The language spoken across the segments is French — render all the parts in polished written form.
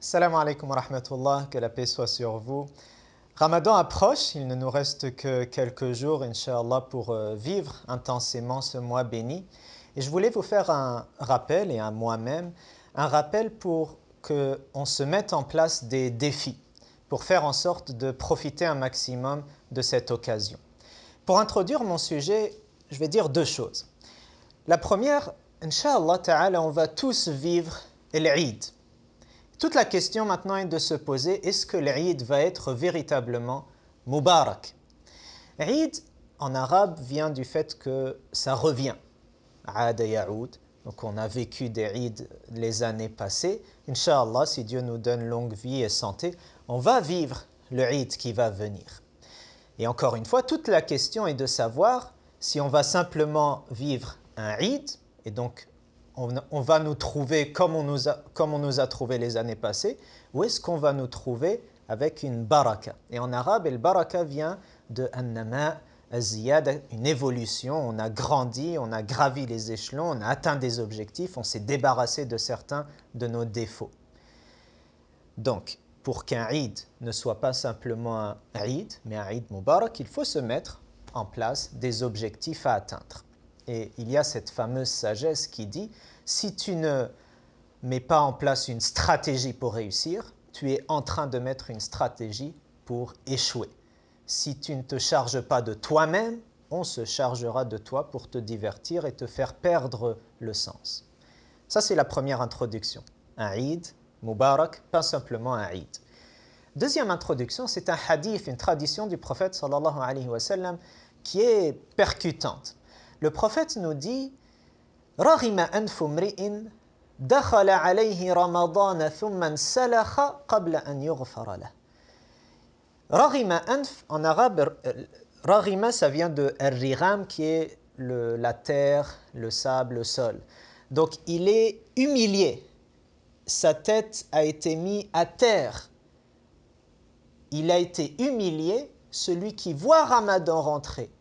Salam alaikum wa rahmatullah, que la paix soit sur vous. Ramadan approche, il ne nous reste que quelques jours, Inch'Allah, pour vivre intensément ce mois béni. Et je voulais vous faire un rappel, et à moi-même, un rappel pour qu'on se mette en place des défis, pour faire en sorte de profiter un maximum de cette occasion. Pour introduire mon sujet, je vais dire deux choses. La première, Inch'Allah ta'ala, on va tous vivre l'Eid. Toute la question maintenant est de se poser, est-ce que l'Eid va être véritablement Mubarak? Eid, en arabe, vient du fait que ça revient. Aada yaoud. Donc on a vécu des Eid les années passées. Inch'Allah, si Dieu nous donne longue vie et santé, on va vivre le Eid qui va venir. Et encore une fois, toute la question est de savoir si on va simplement vivre un Eid, et donc on va nous trouver comme on nous a trouvé les années passées, ou est-ce qu'on va nous trouver avec une baraka? Et en arabe, le baraka vient de annama aziyada, une évolution, on a grandi, on a gravi les échelons, on a atteint des objectifs, on s'est débarrassé de certains de nos défauts. Donc, pour qu'un Eid ne soit pas simplement un Eid, mais un Eid Mubarak, il faut se mettre en place des objectifs à atteindre. Et il y a cette fameuse sagesse qui dit, si tu ne mets pas en place une stratégie pour réussir, tu es en train de mettre une stratégie pour échouer. Si tu ne te charges pas de toi-même, on se chargera de toi pour te divertir et te faire perdre le sens. Ça, c'est la première introduction. Un Eid Mubarak, pas simplement un Eid. Deuxième introduction, c'est un hadith, une tradition du prophète sallallahu alayhi wa sallam qui est percutante. Le prophète nous dit Raghima anfu mri'in dakhala alayhi Ramadan thumma salakha qabla an yughfara lah. Raghima anf, en arabe, Raghima, ça vient de riram qui est la terre, le sable, le sol. Donc il est humilié. Sa tête a été mise à terre. Il a été humilié, celui qui voit Ramadan rentrer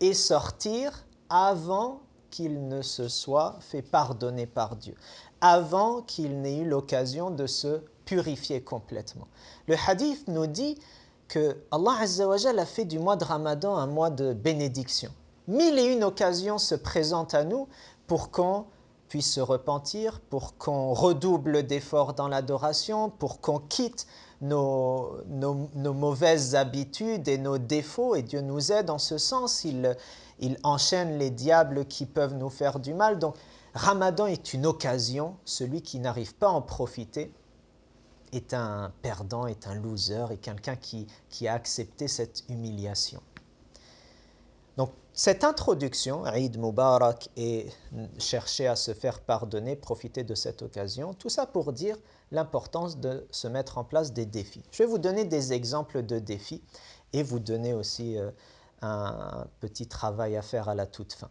et sortir avant qu'il ne se soit fait pardonner par Dieu, avant qu'il n'ait eu l'occasion de se purifier complètement. Le hadith nous dit que Allah Azza wa Jalla a fait du mois de Ramadan un mois de bénédiction. Mille et une occasions se présentent à nous pour qu'on puisse se repentir, pour qu'on redouble d'efforts dans l'adoration, pour qu'on quitte nos mauvaises habitudes et nos défauts, et Dieu nous aide en ce sens, il enchaîne les diables qui peuvent nous faire du mal. Donc Ramadan est une occasion, celui qui n'arrive pas à en profiter est un perdant, est un loser, est quelqu'un qui a accepté cette humiliation. Donc, cette introduction, Eid Mubarak, et chercher à se faire pardonner, profiter de cette occasion, tout ça pour dire l'importance de se mettre en place des défis. Je vais vous donner des exemples de défis et vous donner aussi un petit travail à faire à la toute fin.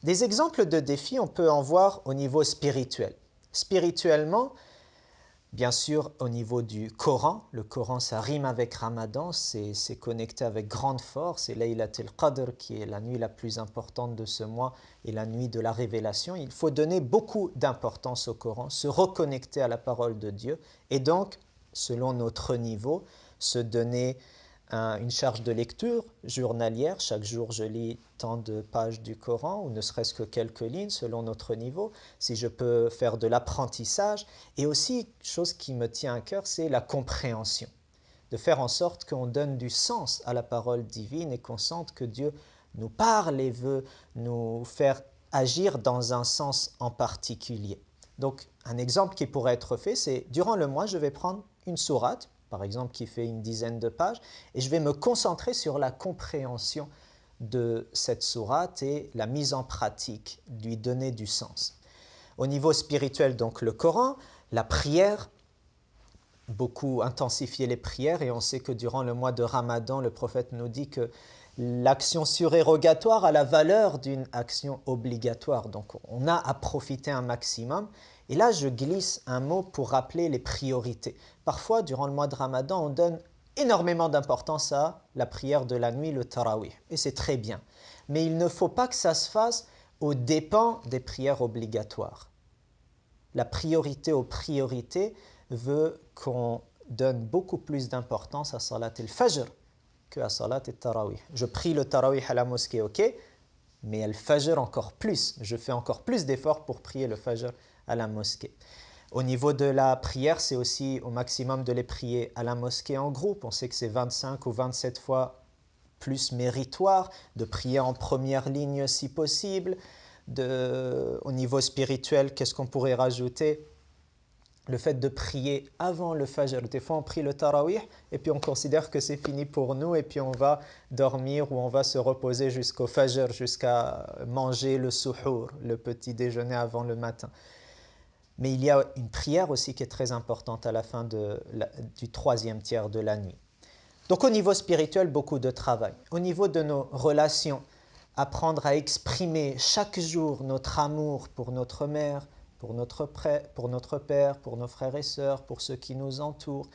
Des exemples de défis, on peut en voir au niveau spirituel. Spirituellement, bien sûr, au niveau du Coran, le Coran, ça rime avec Ramadan, c'est connecté avec grande force. Et Laylatul Qadr, qui est la nuit la plus importante de ce mois, et la nuit de la révélation. Il faut donner beaucoup d'importance au Coran, se reconnecter à la parole de Dieu, et donc, selon notre niveau, se donner une charge de lecture journalière. Chaque jour, je lis tant de pages du Coran, ou ne serait-ce que quelques lignes selon notre niveau. Si je peux faire de l'apprentissage. Et aussi, chose qui me tient à cœur, c'est la compréhension. De faire en sorte qu'on donne du sens à la parole divine et qu'on sente que Dieu nous parle et veut nous faire agir dans un sens en particulier. Donc, un exemple qui pourrait être fait, c'est durant le mois, je vais prendre une sourate, par exemple, qui fait une dizaine de pages, et je vais me concentrer sur la compréhension de cette sourate et la mise en pratique, lui donner du sens. Au niveau spirituel, donc le Coran, la prière, beaucoup intensifier les prières, et on sait que durant le mois de Ramadan, le prophète nous dit que l'action surérogatoire a la valeur d'une action obligatoire. Donc on a à profiter un maximum. Et là, je glisse un mot pour rappeler les priorités. Parfois, durant le mois de Ramadan, on donne énormément d'importance à la prière de la nuit, le tarawih. Et c'est très bien. Mais il ne faut pas que ça se fasse aux dépens des prières obligatoires. La priorité aux priorités veut qu'on donne beaucoup plus d'importance à Salat al-Fajr qu'à Salat al-Tarawih. Je prie le Tarawih à la mosquée, ok, mais al-Fajr encore plus. Je fais encore plus d'efforts pour prier le Fajr à la mosquée. Au niveau de la prière, c'est aussi au maximum de les prier à la mosquée en groupe. On sait que c'est 25 ou 27 fois plus méritoire de prier en première ligne si possible. Au niveau spirituel, qu'est-ce qu'on pourrait rajouter? Le fait de prier avant le Fajr. Des fois, on prie le Tarawih et puis on considère que c'est fini pour nous et puis on va dormir ou on va se reposer jusqu'au Fajr, jusqu'à manger le suhour, le petit déjeuner avant le matin. Mais il y a une prière aussi qui est très importante à la fin du troisième tiers de la nuit. Donc au niveau spirituel, beaucoup de travail. Au niveau de nos relations, apprendre à exprimer chaque jour notre amour pour notre mère, pour notre père, pour nos frères et sœurs, pour ceux qui nous entourent.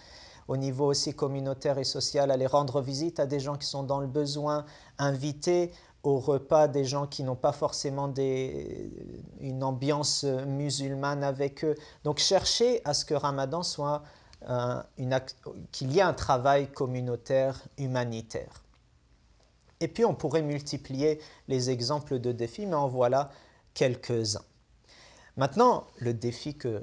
Au niveau aussi communautaire et social, aller rendre visite à des gens qui sont dans le besoin, inviter au repas des gens qui n'ont pas forcément une ambiance musulmane avec eux. Donc chercher à ce que Ramadan soit qu'il y ait un travail communautaire, humanitaire. Et puis on pourrait multiplier les exemples de défis, mais en voilà quelques-uns. Maintenant, le défi que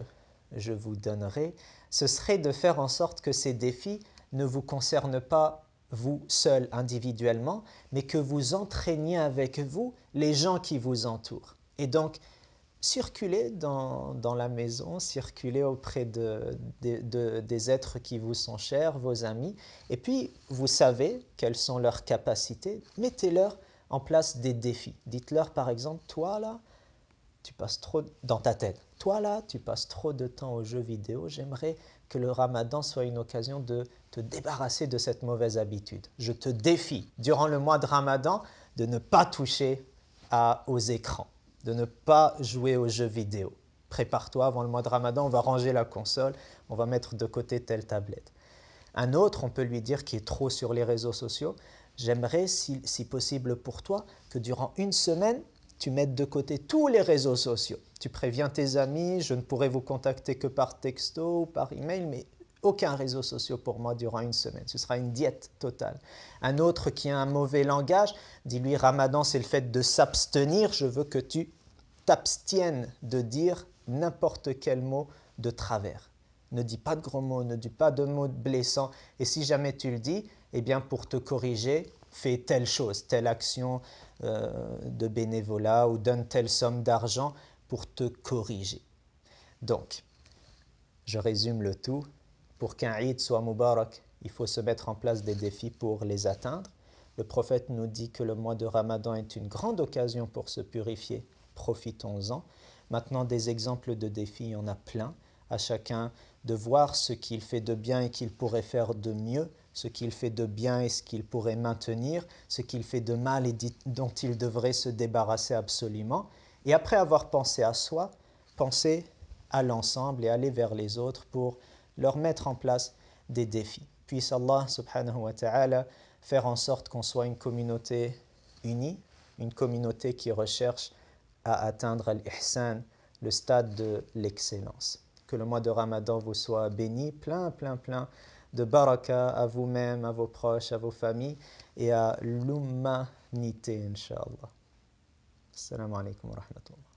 je vous donnerai, ce serait de faire en sorte que ces défis ne vous concernent pas vous seul individuellement, mais que vous entraîniez avec vous les gens qui vous entourent. Et donc, circulez dans la maison, circulez auprès des êtres qui vous sont chers, vos amis, et puis vous savez quelles sont leurs capacités, mettez-leur en place des défis. Dites-leur par exemple, toi là, tu passes trop dans ta tête. Toi là, tu passes trop de temps aux jeux vidéo. J'aimerais que le Ramadan soit une occasion de te débarrasser de cette mauvaise habitude. Je te défie, durant le mois de Ramadan, de ne pas toucher aux écrans, de ne pas jouer aux jeux vidéo. Prépare-toi, avant le mois de Ramadan, on va ranger la console, on va mettre de côté telle tablette. Un autre, on peut lui dire, qui est trop sur les réseaux sociaux, j'aimerais, si possible pour toi, que durant une semaine, tu mettes de côté tous les réseaux sociaux. Tu préviens tes amis, je ne pourrai vous contacter que par texto ou par email, mais aucun réseau social pour moi durant une semaine. Ce sera une diète totale. Un autre qui a un mauvais langage, dis-lui, Ramadan, c'est le fait de s'abstenir. Je veux que tu t'abstiennes de dire n'importe quel mot de travers. Ne dis pas de gros mots, ne dis pas de mots blessants. Et si jamais tu le dis, eh bien pour te corriger, fais telle chose, telle action de bénévolat ou donne telle somme d'argent pour te corriger. Donc, je résume le tout. Pour qu'un Eid soit Mubarak, il faut se mettre en place des défis pour les atteindre. Le prophète nous dit que le mois de Ramadan est une grande occasion pour se purifier. Profitons-en. Maintenant, des exemples de défis, il y en a plein. À chacun de voir ce qu'il fait de bien et qu'il pourrait faire de mieux, ce qu'il fait de bien et ce qu'il pourrait maintenir, ce qu'il fait de mal et dont il devrait se débarrasser absolument. Et après avoir pensé à soi, penser à l'ensemble et aller vers les autres pour leur mettre en place des défis. Puisse Allah subhanahu wa ta'ala faire en sorte qu'on soit une communauté unie, une communauté qui recherche à atteindre l'ihsan, le stade de l'excellence. Que le mois de Ramadan vous soit béni, plein de baraka à vous-même, à vos proches, à vos familles et à l'humanité, Inch'Allah. Assalamu alaikum wa rahmatullah.